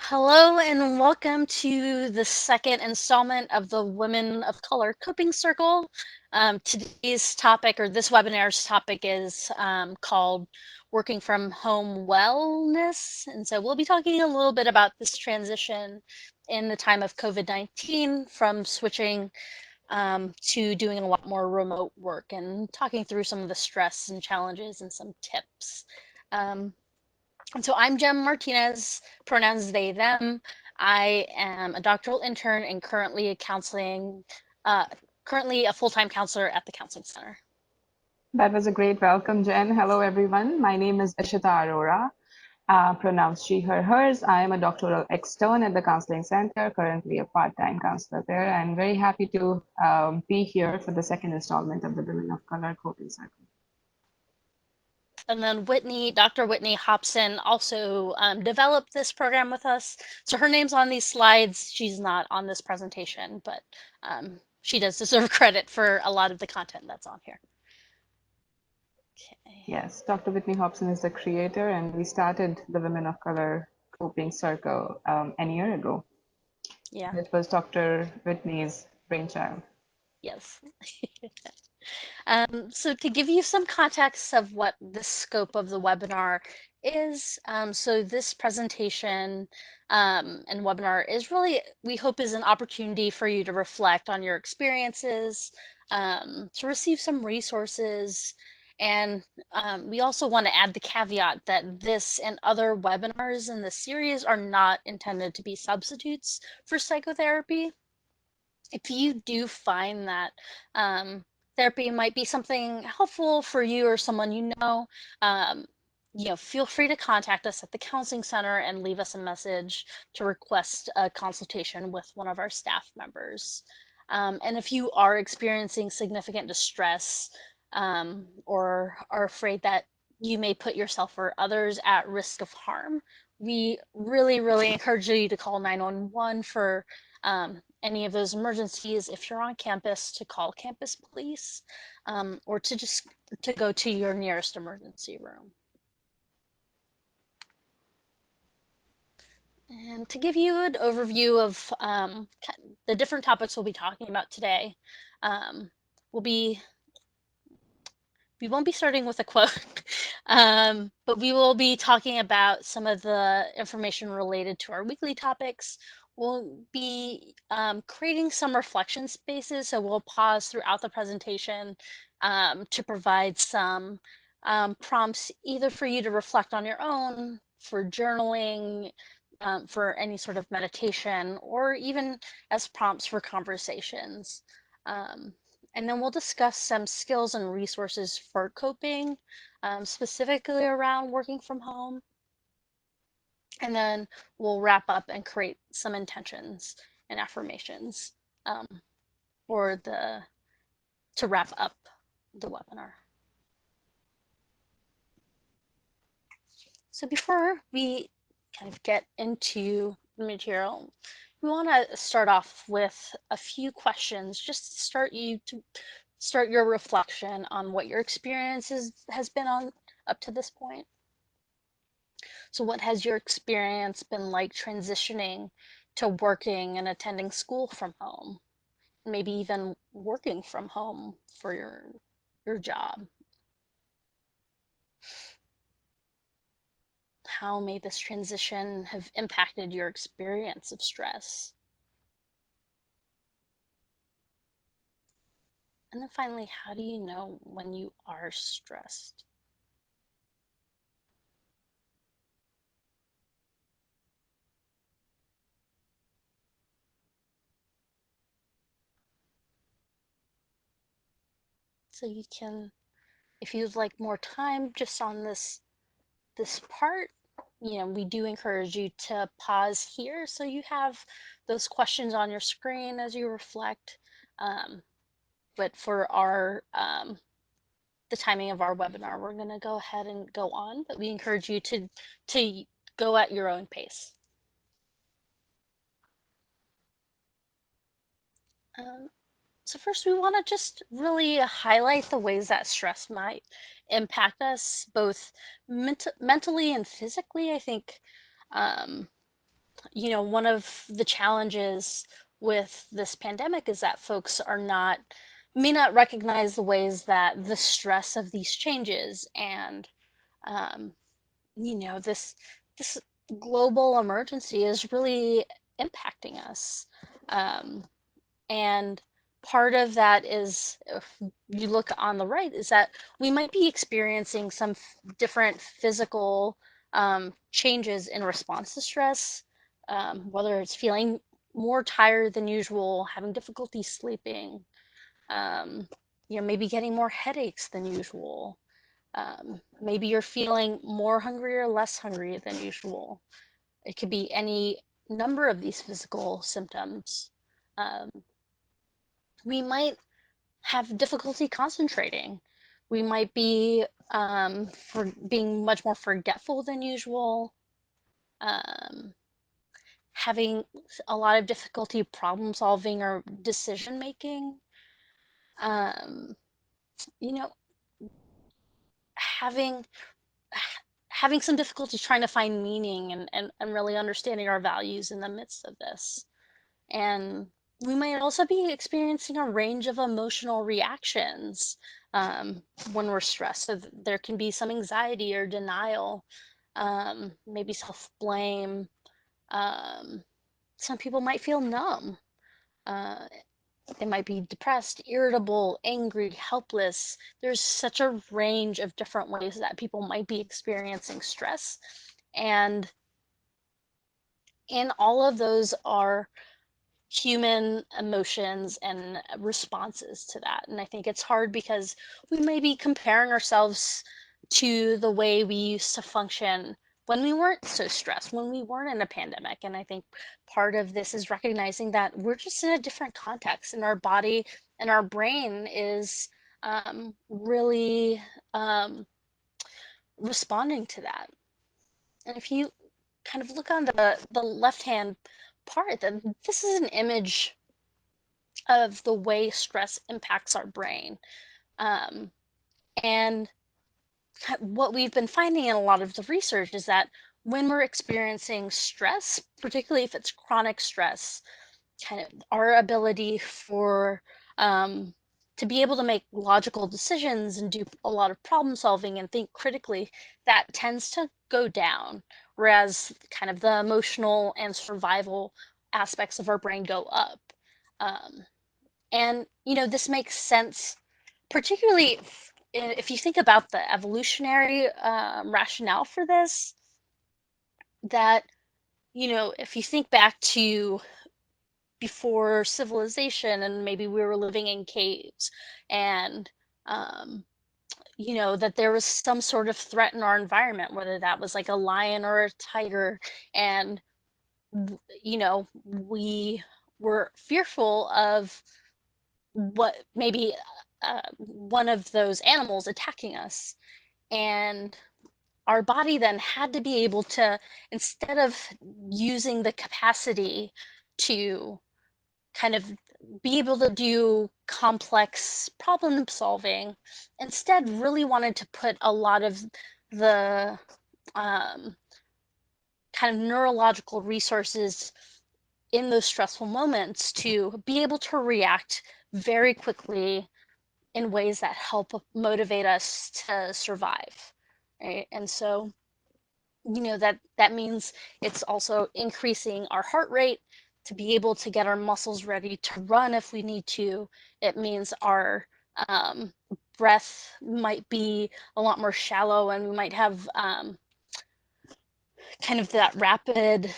Hello and welcome to the second installment of the Women of Color Coping Circle. Today's topic, or this webinar's topic, is called Working from Home Wellness. And so we'll be talking a little bit about this transition in the time of COVID-19 from switching to doing a lot more remote work and talking through some of the stress and challenges and some tips. And so I'm Jem Martinez, pronouns they, them. I am a doctoral intern and currently a full-time counselor at the Counseling Center. That was a great welcome, Jen. Hello, everyone. My name is Ishita Arora, pronounced she, her, hers. I am a doctoral extern at the Counseling Center, currently a part-time counselor there, and very happy to be here for the second installment of the Women of Color Coping Circle. And then Dr. Whitney Hobson also developed this program with us. So her name's on these slides. She's not on this presentation, but she does deserve credit for a lot of the content that's on here. Okay. Yes, Dr. Whitney Hobson is the creator, and we started the Women of Color Coping Circle a year ago. Yeah. It was Dr. Whitney's brainchild. Yes. So to give you some context of what the scope of the webinar is, so this presentation and webinar is really, we hope, is an opportunity for you to reflect on your experiences, to receive some resources, and we also want to add the caveat that this and other webinars in this series are not intended to be substitutes for psychotherapy. If you do find that therapy might be something helpful for you or someone um, feel free to contact us at the Counseling Center and leave us a message to request a consultation with one of our staff members. And if you are experiencing significant distress or are afraid that you may put yourself or others at risk of harm, we really, really encourage you to call 911 for any of those emergencies. If you're on campus, to call campus police, or to go to your nearest emergency room. And to give you an overview of the different topics we'll be talking about today, we'll be we won't be starting with a quote, but we will be talking about some of the information related to our weekly topics. We'll be creating some reflection spaces, so we'll pause throughout the presentation to provide some prompts, either for you to reflect on your own, for journaling, for any sort of meditation, or even as prompts for conversations. And then we'll discuss some skills and resources for coping, specifically around working from home. And then we'll wrap up and create some intentions and affirmations to wrap up the webinar. So before we kind of get into the material, we want to start off with a few questions just to start your reflection on what your experience has been on up to this point. So what has your experience been like transitioning to working and attending school from home? Maybe even working from home for your job. How may this transition have impacted your experience of stress? And then finally, how do you know when you are stressed? So you can, if you'd like more time just on this part, we do encourage you to pause here so you have those questions on your screen as you reflect. But for the timing of our webinar, we're going to go ahead and go on, but we encourage you to go at your own pace. So first, we want to just really highlight the ways that stress might impact us, both mentally and physically. I think one of the challenges with this pandemic is that folks may not recognize the ways that the stress of these changes and um, this global emergency is really impacting us. Um, and part of that is, if you look on the right, is that we might be experiencing some different physical changes in response to stress, whether it's feeling more tired than usual, having difficulty sleeping, um, maybe getting more headaches than usual. Maybe you're feeling more hungry or less hungry than usual. It could be any number of these physical symptoms. Um, we might have difficulty concentrating. We might be for being much more forgetful than usual, um, having a lot of difficulty problem solving or decision making. Um, you know, having having some difficulty trying to find meaning and really understanding our values in the midst of this. And we might also be experiencing a range of emotional reactions um, when we're stressed. So there can be some anxiety or denial, maybe self blame. Um, some people might feel numb. Uh, they might be depressed, irritable, angry, helpless. There's such a range of different ways that people might be experiencing stress. And all of those are human emotions and responses to that. And I think it's hard because we may be comparing ourselves to the way we used to function when we weren't so stressed, when we weren't in a pandemic. And I think part of this is recognizing that we're just in a different context, and our body and our brain is really responding to that. And if you kind of look on the left hand part, then this is an image of the way stress impacts our brain. Um, and what we've been finding in a lot of the research is that when we're experiencing stress, particularly if it's chronic stress, kind of our ability for to be able to make logical decisions and do a lot of problem solving and think critically, that tends to go down, whereas kind of the emotional and survival aspects of our brain go up. um, and, this makes sense, particularly if you think about the evolutionary rationale for this, that, if you think back to before civilization and maybe we were living in caves and, um, that there was some sort of threat in our environment, whether that was like a lion or a tiger, and, we were fearful of what maybe one of those animals attacking us. And our body then had to be able to, instead of using the capacity to kind of be able to do complex problem solving, instead really wanted to put a lot of the um, kind of neurological resources in those stressful moments to be able to react very quickly in ways that help motivate us to survive, right? And so, that means it's also increasing our heart rate to be able to get our muscles ready to run if we need to. It means our um, breath might be a lot more shallow, and we might have kind of that rapid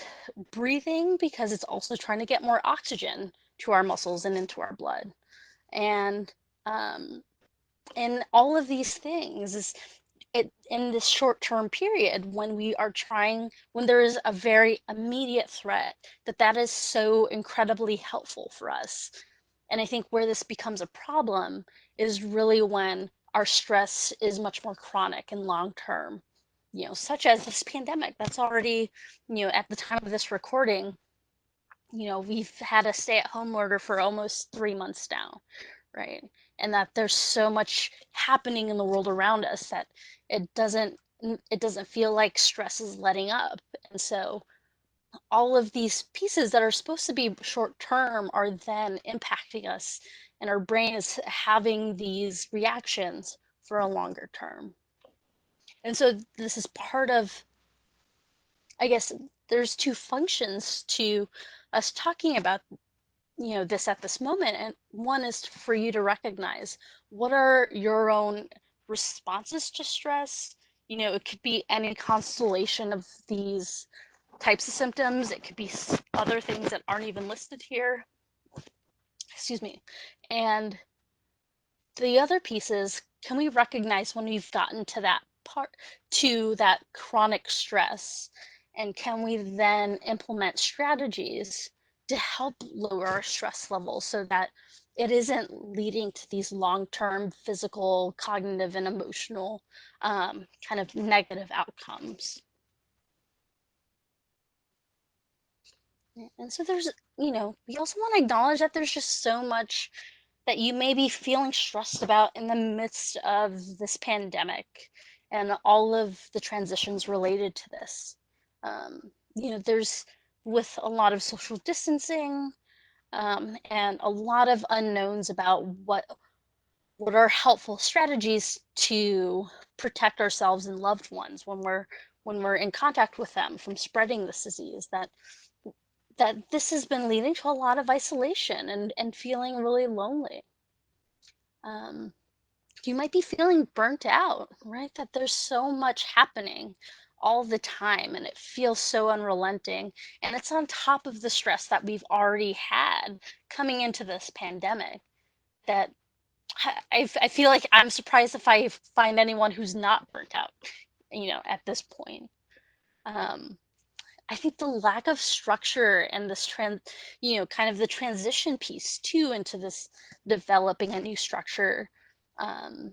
breathing because it's also trying to get more oxygen to our muscles and into our blood. And um, and all of these things is it in this short-term period when there is a very immediate threat, that is so incredibly helpful for us. And I think where this becomes a problem is really when our stress is much more chronic and long-term, such as this pandemic that's already, at the time of this recording, we've had a stay-at-home order for almost 3 months now, right? And that there's so much happening in the world around us that it doesn't feel like stress is letting up. And so all of these pieces that are supposed to be short term are then impacting us, and our brain is having these reactions for a longer term. And so this is part of, I guess, there's two functions to us talking about this at this moment. And one is for you to recognize what are your own responses to stress. It could be any constellation of these types of symptoms. It could be other things that aren't even listed here. Excuse me. And the other piece is, can we recognize when we've gotten to that chronic stress, and can we then implement strategies to help lower our stress levels so that it isn't leading to these long-term physical, cognitive, and emotional kind of negative outcomes. And so there's, we also want to acknowledge that there's just so much that you may be feeling stressed about in the midst of this pandemic and all of the transitions related to this. There's, with a lot of social distancing, and a lot of unknowns about what are helpful strategies to protect ourselves and loved ones when we're in contact with them from spreading this disease, that this has been leading to a lot of isolation and feeling really lonely. Um, you might be feeling burnt out, right? That there's so much happening all the time and it feels so unrelenting. And it's on top of the stress that we've already had coming into this pandemic, that I feel like I'm surprised if I find anyone who's not burnt out, at this point. Um, I think the lack of structure and this kind of the transition piece too into this developing a new structure, um,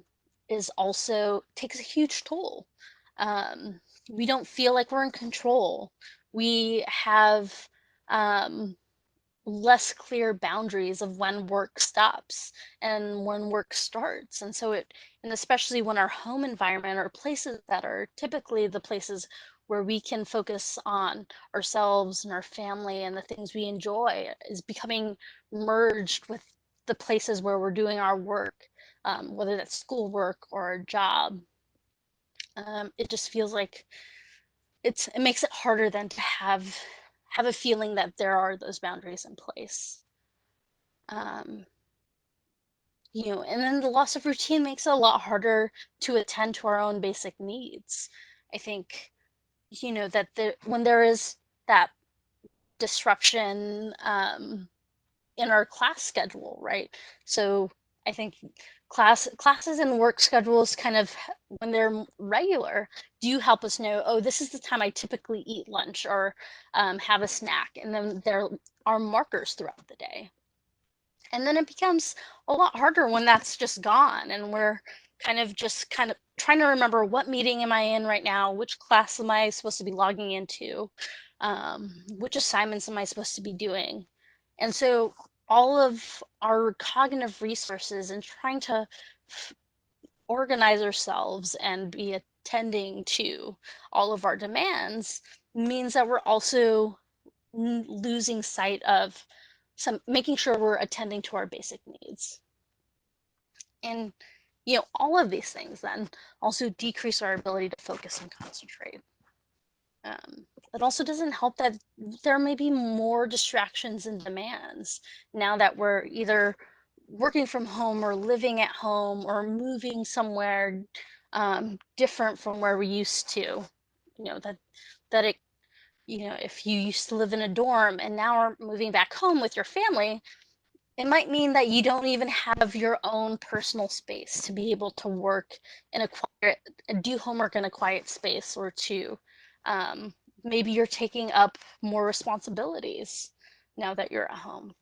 is also takes a huge toll. Um, we don't feel like we're in control. We have um, less clear boundaries of when work stops and when work starts. And especially when our home environment or places that are typically the places where we can focus on ourselves and our family and the things we enjoy is becoming merged with the places where we're doing our work, whether that's schoolwork or a job. It just feels like it makes it harder than to have a feeling that there are those boundaries in place. um, and then the loss of routine makes it a lot harder to attend to our own basic needs. I think, that when there is that disruption in our class schedule, right? So I think classes and work schedules kind of, when they're regular, do help us know, oh, this is the time I typically eat lunch or have a snack. And then there are markers throughout the day. And then it becomes a lot harder when that's just gone and we're kind of trying to remember, what meeting am I in right now, which class am I supposed to be logging into, which assignments am I supposed to be doing. And so all of our cognitive resources and trying to organize ourselves and be attending to all of our demands means that we're also losing sight of making sure we're attending to our basic needs. And all of these things then also decrease our ability to focus and concentrate. It also doesn't help that there may be more distractions and demands now that we're either working from home or living at home or moving somewhere different from where we used to. That it if you used to live in a dorm and now are moving back home with your family, it might mean that you don't even have your own personal space to be able to work in a quiet, do homework in a quiet space, or to maybe you're taking up more responsibilities now that you're at home.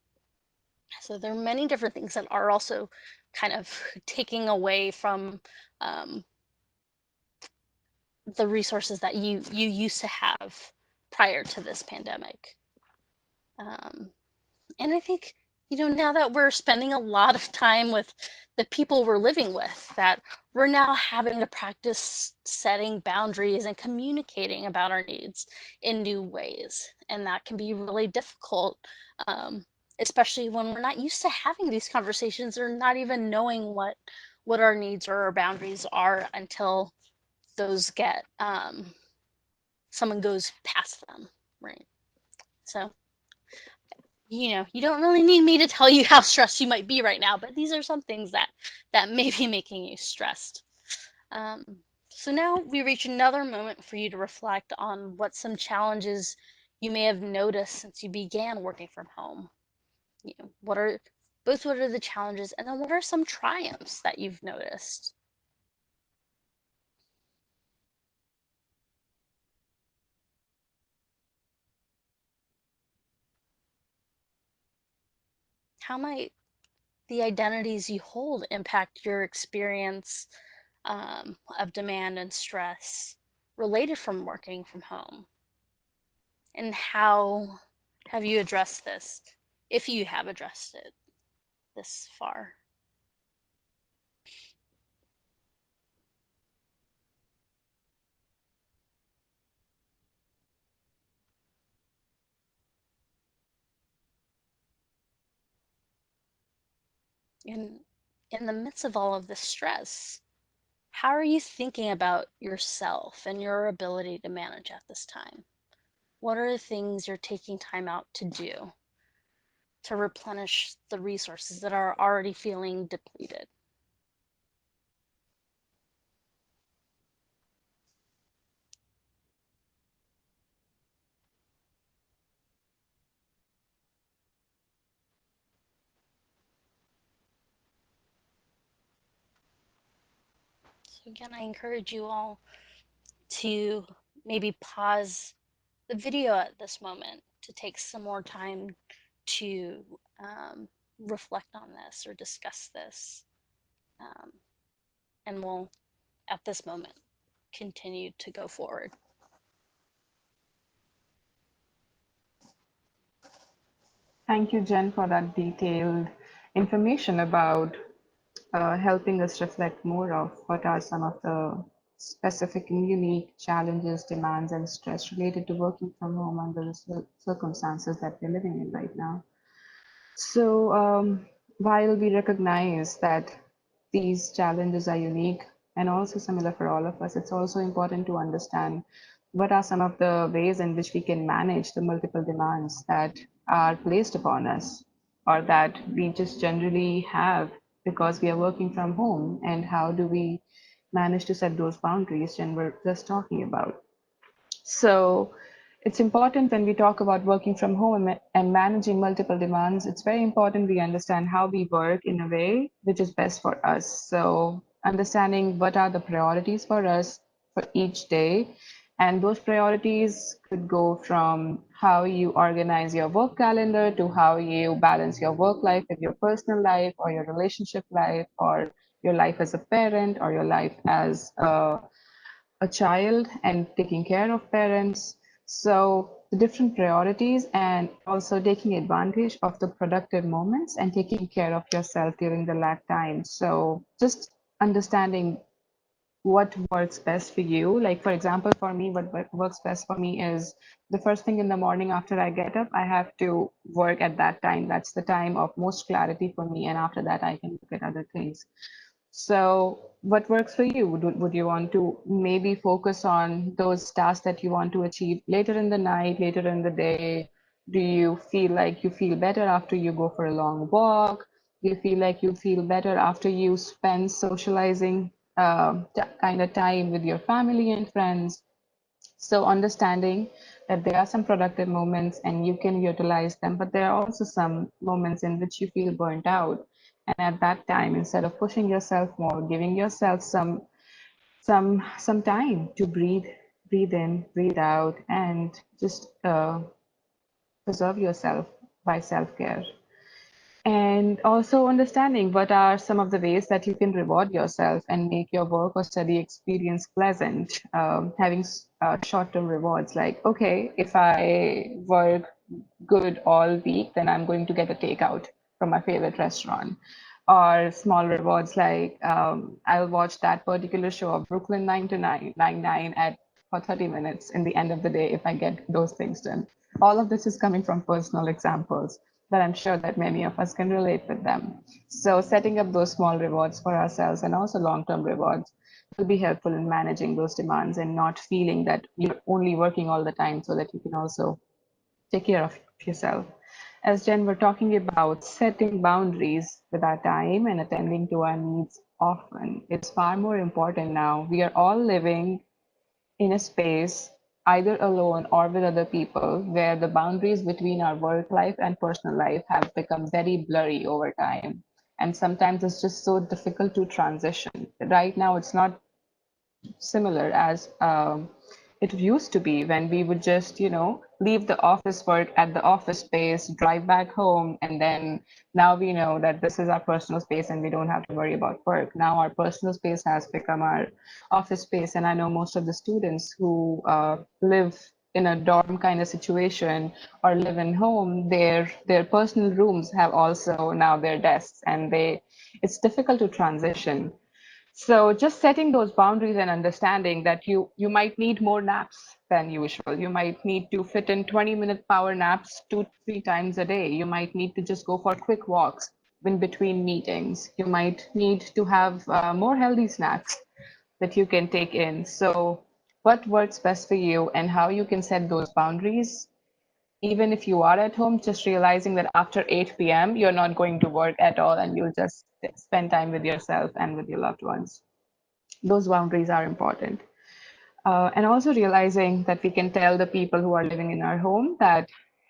So there are many different things that are also kind of taking away from the resources that you used to have prior to this pandemic. And I think now that we're spending a lot of time with the people we're living with, that we're now having to practice setting boundaries and communicating about our needs in new ways. And that can be really difficult, especially when we're not used to having these conversations or not even knowing what our needs or our boundaries are until those get someone goes past them, right? So you don't really need me to tell you how stressed you might be right now, but these are some things that may be making you stressed. Um, so now we reach another moment for you to reflect on what some challenges you may have noticed since you began working from home. What are the challenges, and then what are some triumphs that you've noticed? How might the identities you hold impact your experience of demand and stress related from working from home? And how have you addressed this, if you have addressed it this far? In in the midst of all of this stress, how are you thinking about yourself and your ability to manage at this time? What are the things you're taking time out to do to replenish the resources that are already feeling depleted? So again, I encourage you all to maybe pause the video at this moment to take some more time to reflect on this or discuss this. Um, and we'll, at this moment, continue to go forward. Thank you, Jen, for that detailed information about helping us reflect more of what are some of the specific and unique challenges, demands, and stress related to working from home under the circumstances that we're living in right now. So, while we recognize that these challenges are unique and also similar for all of us, it's also important to understand what are some of the ways in which we can manage the multiple demands that are placed upon us or that we just generally have because we are working from home, and how do we manage to set those boundaries Jen we're just talking about. So it's important when we talk about working from home and managing multiple demands, it's very important we understand how we work in a way which is best for us. So understanding what are the priorities for us for each day. And those priorities could go from how you organize your work calendar to how you balance your work life with your personal life or your relationship life or your life as a parent or your life as a child and taking care of parents. So the different priorities and also taking advantage of the productive moments and taking care of yourself during the lag time. So just understanding what works best for you. Like for example, for me, what works best for me is the first thing in the morning after I get up, I have to work at that time. That's the time of most clarity for me. And after that, I can look at other things. So, what works for you? Would you want to maybe focus on those tasks that you want to achieve later in the night, later in the day? Do you feel like you feel better after you go for a long walk? Do you feel like you feel better after you spend socializing kind of time with your family and friends? So understanding that there are some productive moments and you can utilize them, but there are also some moments in which you feel burnt out. And at that time, instead of pushing yourself more, giving yourself some time to breathe in, breathe out, and just preserve yourself by self-care. And also understanding what are some of the ways that you can reward yourself and make your work or study experience pleasant. Having short-term rewards like, okay, if I work good all week, then I'm going to get a takeout. from my favorite restaurant, or small rewards like I'll watch that particular show of Brooklyn 99 at for 30 minutes in the end of the day if I get those things done. All of this is coming from personal examples that I'm sure that many of us can relate with them. So setting up those small rewards for ourselves and also long-term rewards will be helpful in managing those demands and not feeling that you're only working all the time so that you can also take care of yourself. As Jen, we're talking about setting boundaries with our time and attending to our needs often. It's far more important now. We are all living in a space, either alone or with other people, where the boundaries between our work life and personal life have become very blurry over time. And sometimes it's just so difficult to transition. Right now, it's not similar as it used to be when we would just, leave the office work at the office space, drive back home, and then now we know that this is our personal space and we don't have to worry about work. Now our personal space has become our office space, and I know most of the students who live in a dorm kind of situation or live in home, their personal rooms have also now their desks, and it's difficult to transition. So just setting those boundaries and understanding that you might need more naps than usual. You might need to fit in 20-minute power naps 2 to 3 times a day. You might need to just go for quick walks in between meetings. You might need to have more healthy snacks that you can take in. So what works best for you and how you can set those boundaries, even if you are at home, just realizing that after 8 p.m., you're not going to work at all and you'll just spend time with yourself and with your loved ones. Those boundaries are important. And also realizing that we can tell the people who are living in our home that,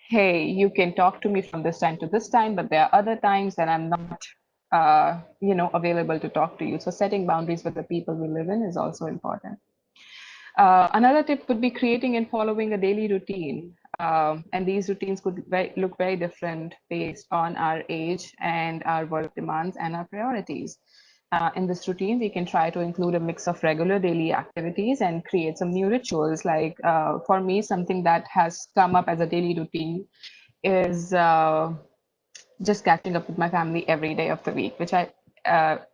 hey, you can talk to me from this time to this time, but there are other times that I'm not, available to talk to you. So setting boundaries with the people we live in is also important. Another tip would be creating and following a daily routine. And these routines could look very different based on our age and our work demands and our priorities. In this routine, we can try to include a mix of regular daily activities and create some new rituals. Like for me, something that has come up as a daily routine is just catching up with my family every day of the week, which I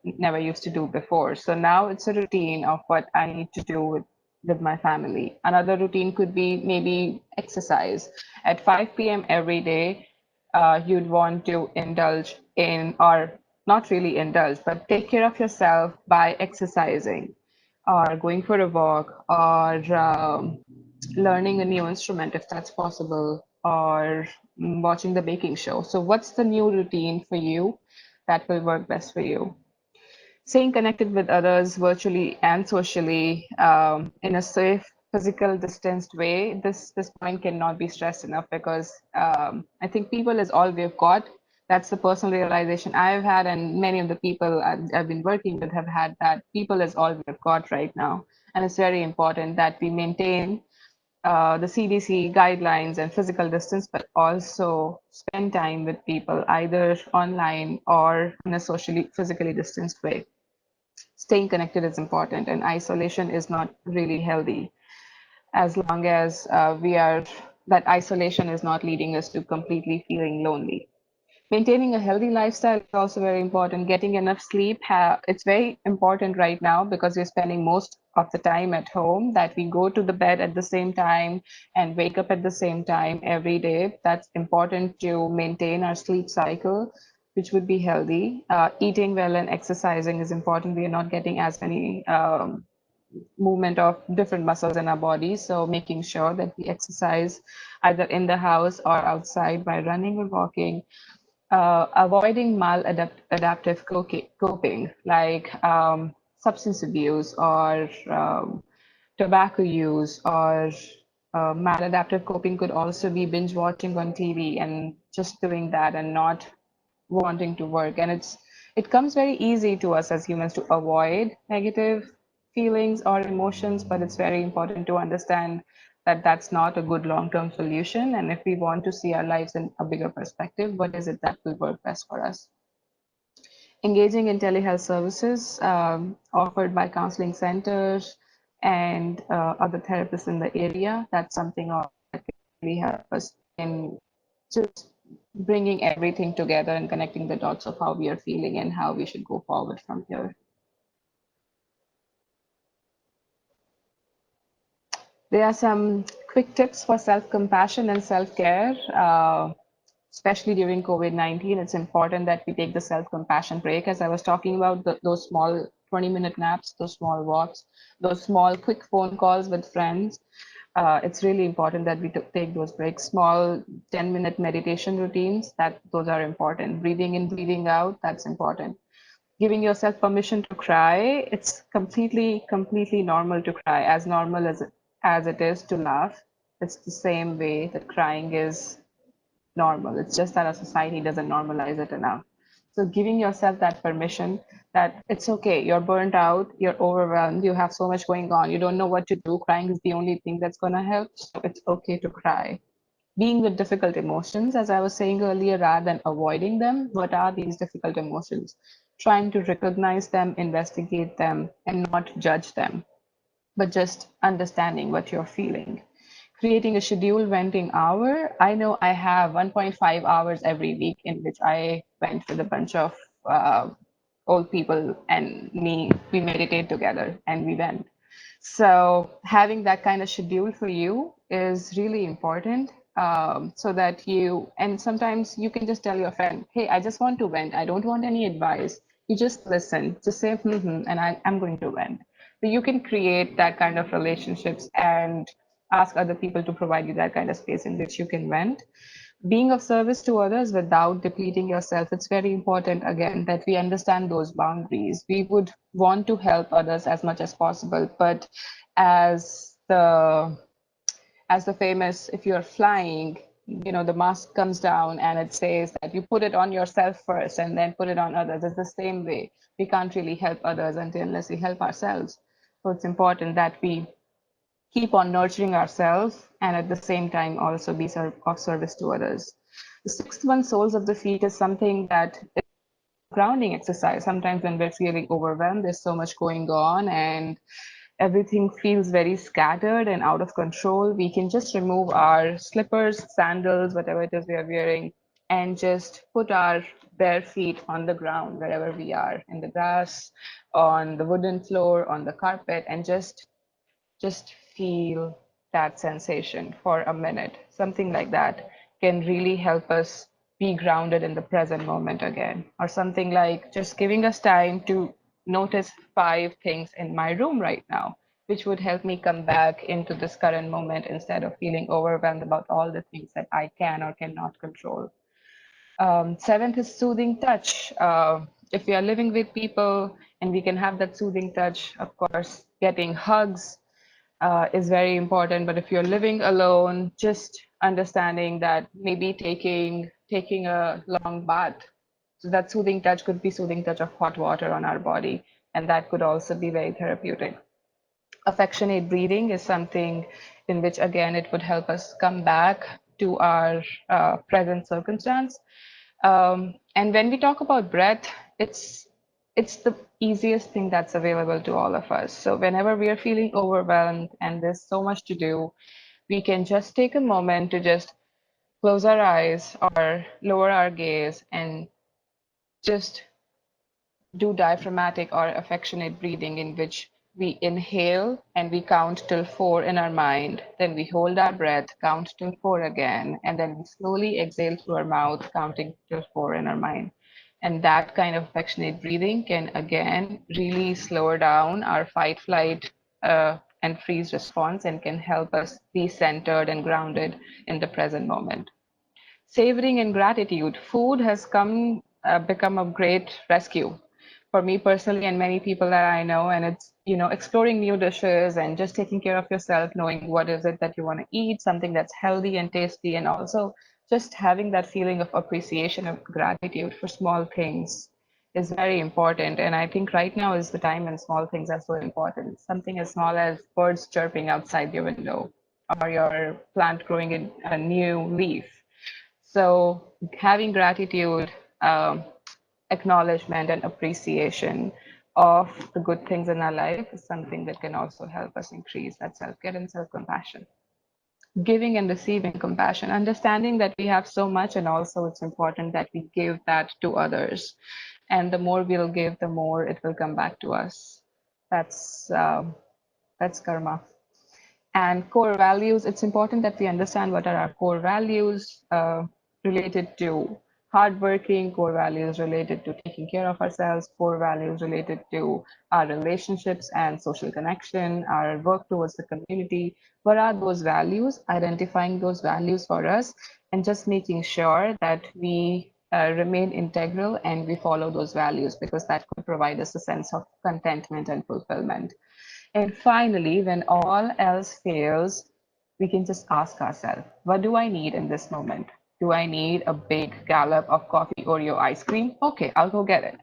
never used to do before. So now it's a routine of what I need to do with my family. Another routine could be maybe exercise. At 5 p.m. every day, you'd want to indulge in, or not really indulge, but take care of yourself by exercising or going for a walk or learning a new instrument if that's possible, or watching the baking show. So, what's the new routine for you that will work best for you? Staying connected with others virtually and socially in a safe, physical, distanced way. This point cannot be stressed enough because I think people is all we've got. That's the personal realization I've had, and many of the people I've been working with have had that people is all we've got right now. And it's very important that we maintain the CDC guidelines and physical distance, but also spend time with people either online or in a socially, physically distanced way. Staying connected is important, and isolation is not really healthy as long as that isolation is not leading us to completely feeling lonely. Maintaining a healthy lifestyle is also very important. Getting enough sleep, it's very important right now because we're spending most of the time at home, that we go to the bed at the same time and wake up at the same time every day. That's important to maintain our sleep cycle, which would be healthy. Eating well and exercising is important. We are not getting as many movement of different muscles in our body. So making sure that we exercise either in the house or outside by running or walking. Avoiding maladaptive coping, like substance abuse or tobacco use, or maladaptive coping could also be binge watching on TV and just doing that and not wanting to work. And it comes very easy to us as humans to avoid negative feelings or emotions, but it's very important to understand that that's not a good long-term solution. And if we want to see our lives in a bigger perspective, what is it that will work best for us? Engaging in telehealth services offered by counseling centers and other therapists in the area, that's something that can really help us in just bringing everything together and connecting the dots of how we are feeling and how we should go forward from here. There are some quick tips for self-compassion and self-care. Especially during COVID-19, it's important that we take the self-compassion break. As I was talking about, those small 20-minute naps, those small walks, those small quick phone calls with friends. It's really important that we take those breaks. Small 10-minute meditation routines, that those are important. Breathing in, breathing out, that's important. Giving yourself permission to cry, it's completely normal to cry, as normal as it is to laugh. It's the same way that crying is normal. It's just that our society doesn't normalize it enough. So giving yourself that permission that it's okay, you're burnt out, you're overwhelmed, you have so much going on, you don't know what to do. Crying is the only thing that's going to help. So it's okay to cry. Being with difficult emotions, as I was saying earlier, rather than avoiding them, what are these difficult emotions? Trying to recognize them, investigate them, and not judge them, but just understanding what you're feeling. Creating a scheduled venting hour. I know I have 1.5 hours every week in which I went with a bunch of uh, old people and me. We meditate together and we went. So having that kind of schedule for you is really important, so that and sometimes you can just tell your friend, hey, I just want to vent. I don't want any advice. You just listen, just say, and I'm going to vent. So you can create that kind of relationships and ask other people to provide you that kind of space in which you can vent. Being of service to others without depleting yourself, it's very important again that we understand those boundaries. We would want to help others as much as possible, but as the as the famous, if you're flying, the mask comes down and it says that you put it on yourself first and then put it on others. It's the same way. We can't really help others unless we help ourselves. So it's important that we keep on nurturing ourselves and at the same time also be of service to others. The sixth one, soles of the feet, is something that is a grounding exercise. Sometimes when we're feeling overwhelmed, there's so much going on and everything feels very scattered and out of control. We can just remove our slippers, sandals, whatever it is we are wearing, and just put our bare feet on the ground wherever we are, in the grass, on the wooden floor, on the carpet, and just feel that sensation for a minute. Something like that can really help us be grounded in the present moment again. Or something like just giving us time to notice 5 things in my room right now, which would help me come back into this current moment instead of feeling overwhelmed about all the things that I can or cannot control. Seventh is soothing touch. If we are living with people and we can have that soothing touch, of course, getting hugs, is very important. But if you're living alone, just understanding that maybe taking a long bath. So that soothing touch could be soothing touch of hot water on our body, and that could also be very therapeutic. Affectionate breathing is something in which again it would help us come back to our present circumstance. And when we talk about breath, it's the easiest thing that's available to all of us. So whenever we are feeling overwhelmed and there's so much to do, we can just take a moment to just close our eyes or lower our gaze and just do diaphragmatic or affectionate breathing, in which we inhale and we count till 4 in our mind. Then we hold our breath, count till 4 again, and then we slowly exhale through our mouth, counting till 4 in our mind. And that kind of affectionate breathing can again really slow down our fight, flight, and freeze response and can help us be centered and grounded in the present moment. Savoring and gratitude. Food has become a great rescue for me personally and many people that I know. And it's, exploring new dishes and just taking care of yourself, knowing what is it that you want to eat, something that's healthy and tasty, and also just having that feeling of appreciation of gratitude for small things is very important. And I think right now is the time when small things are so important. Something as small as birds chirping outside your window or your plant growing in a new leaf. So having gratitude, acknowledgement, and appreciation of the good things in our life is something that can also help us increase that self-care and self-compassion. giving and receiving compassion, understanding that we have so much, and also it's important that we give that to others. And the more we'll give, the more it will come back to us. That's that's karma. And core values, it's important that we understand what are our core values related to hardworking, core values related to taking care of ourselves, core values related to our relationships and social connection, our work towards the community. What are those values? Identifying those values for us and just making sure that we remain integral and we follow those values, because that could provide us a sense of contentment and fulfillment. And finally, when all else fails, we can just ask ourselves, what do I need in this moment? Do I need a big gallop of coffee Oreo ice cream? Okay, I'll go get it.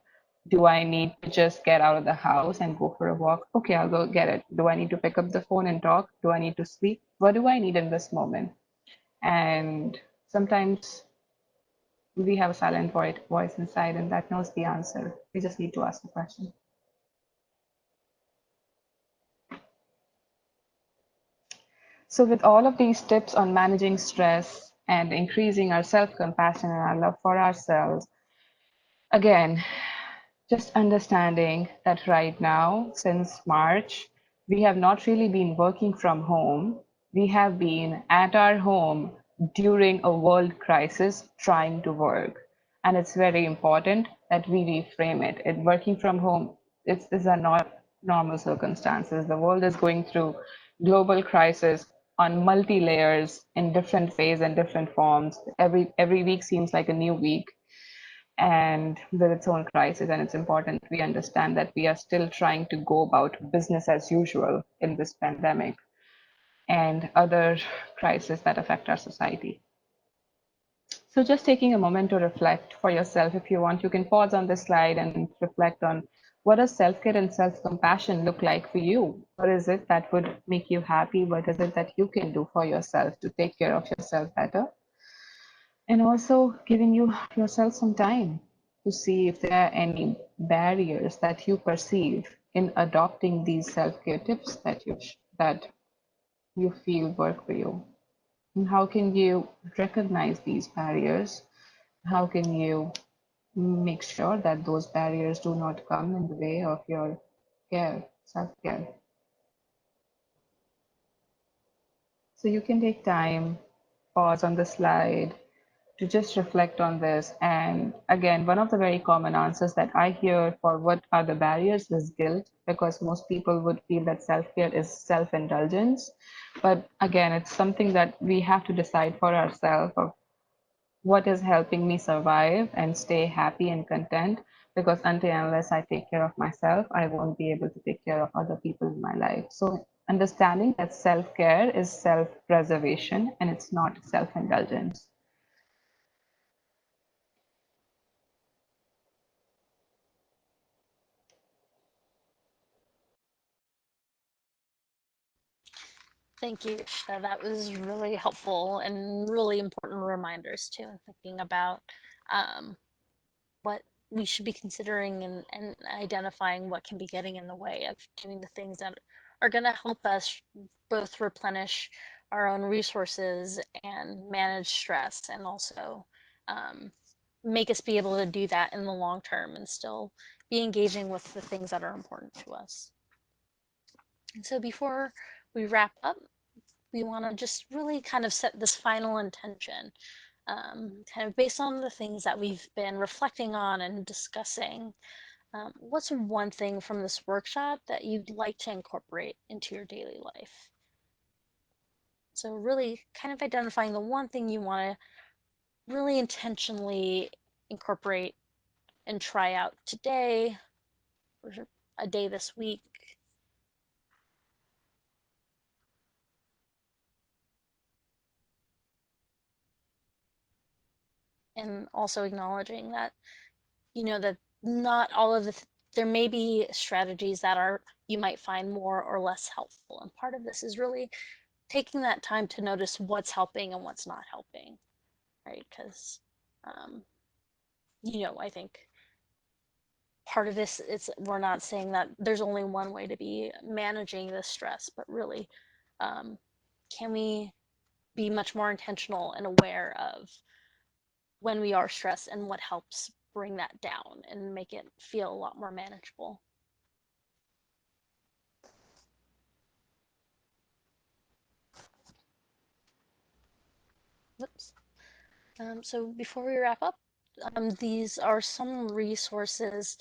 Do I need to just get out of the house and go for a walk? Okay, I'll go get it. Do I need to pick up the phone and talk? Do I need to sleep? What do I need in this moment? And sometimes we have a silent voice inside, and that knows the answer. We just need to ask the question. So, with all of these tips on managing stress and increasing our self compassion and our love for ourselves, again, just understanding that right now, since March, we have not really been working from home. We have been at our home during a world crisis trying to work. And it's very important that we reframe it. Working from home, these are not normal circumstances. The world is going through global crisis on multi layers in different phases and different forms. Every week seems like a new week and with its own crisis. And it's important we understand that we are still trying to go about business as usual in this pandemic and other crises that affect our society. So just taking a moment to reflect for yourself, if you want, you can pause on this slide and reflect on what does self-care and self-compassion look like for you? What is it that would make you happy? What is it that you can do for yourself to take care of yourself better? And also giving yourself some time to see if there are any barriers that you perceive in adopting these self-care tips that you feel work for you. And how can you recognize these barriers? How can you make sure that those barriers do not come in the way of your care, self-care? So you can take time, pause on the slide, to just reflect on this. And again, one of the very common answers that I hear for what are the barriers is guilt, because most people would feel that self care is self indulgence. But again, it's something that we have to decide for ourselves of what is helping me survive and stay happy and content. Because until and unless I take care of myself, I won't be able to take care of other people in my life. So, understanding that self care is self preservation and it's not self indulgence. Thank you, Shita. That was really helpful and really important reminders too, and thinking about um, what we should be considering and identifying what can be getting in the way of doing the things that are going to help us both replenish our own resources and manage stress, and also um, make us be able to do that in the long term and still be engaging with the things that are important to us. And so before we wrap up, we want to just really kind of set this final intention, kind of based on the things that we've been reflecting on and discussing. What's one thing from this workshop that you'd like to incorporate into your daily life? So, really kind of identifying the one thing you want to really intentionally incorporate and try out today or a day this week, and also acknowledging that that not all of there may be strategies that are you might find more or less helpful, and part of this is really taking that time to notice what's helping and what's not helping, right? Because um, I think part of this, it's we're not saying that there's only one way to be managing this stress, but really, um, can we be much more intentional and aware of when we are stressed and what helps bring that down and make it feel a lot more manageable. Oops. So before we wrap up, these are some resources.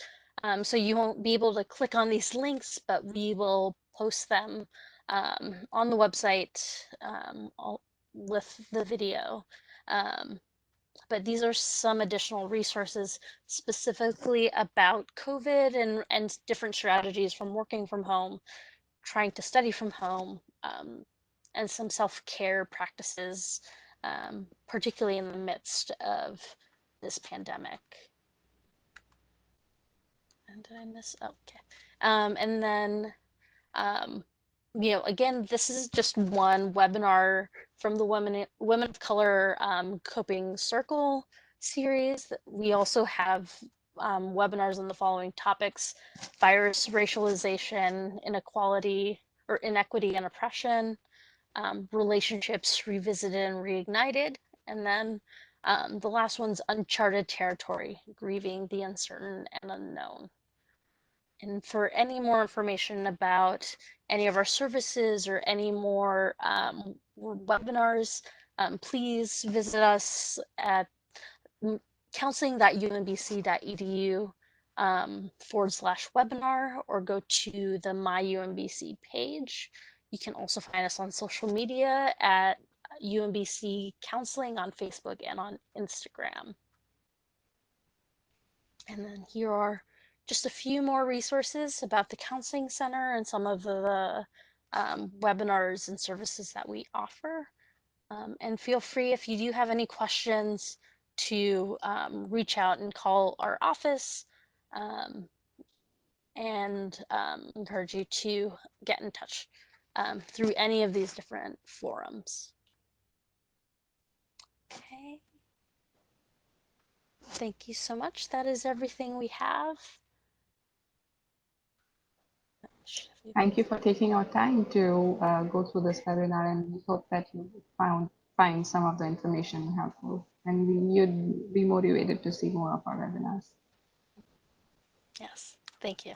So you won't be able to click on these links, but we will post them on the website with the video. But these are some additional resources specifically about COVID and different strategies from working from home, trying to study from home, and some self-care practices, particularly in the midst of this pandemic. And did I miss? Oh, okay. And then, again, this is just one webinar from the Women of Color Coping Circle series. We also have webinars on the following topics: virus, racialization, inequality, or inequity and oppression, relationships revisited and reignited, and then the last one's uncharted territory, grieving the uncertain and unknown. And for any more information about any of our services or any more webinars, please visit us at counseling.umbc.edu /webinar, or go to the My UMBC page. You can also find us on social media at UMBC Counseling on Facebook and on Instagram. And then here are just a few more resources about the Counseling Center and some of the webinars and services that we offer. And feel free, if you do have any questions, to reach out and call our office, and encourage you to get in touch through any of these different forums. Okay. Thank you so much. That is everything we have. Thank you for taking our time to go through this webinar, and we hope that you find some of the information helpful, and you'd be motivated to see more of our webinars. Yes, thank you.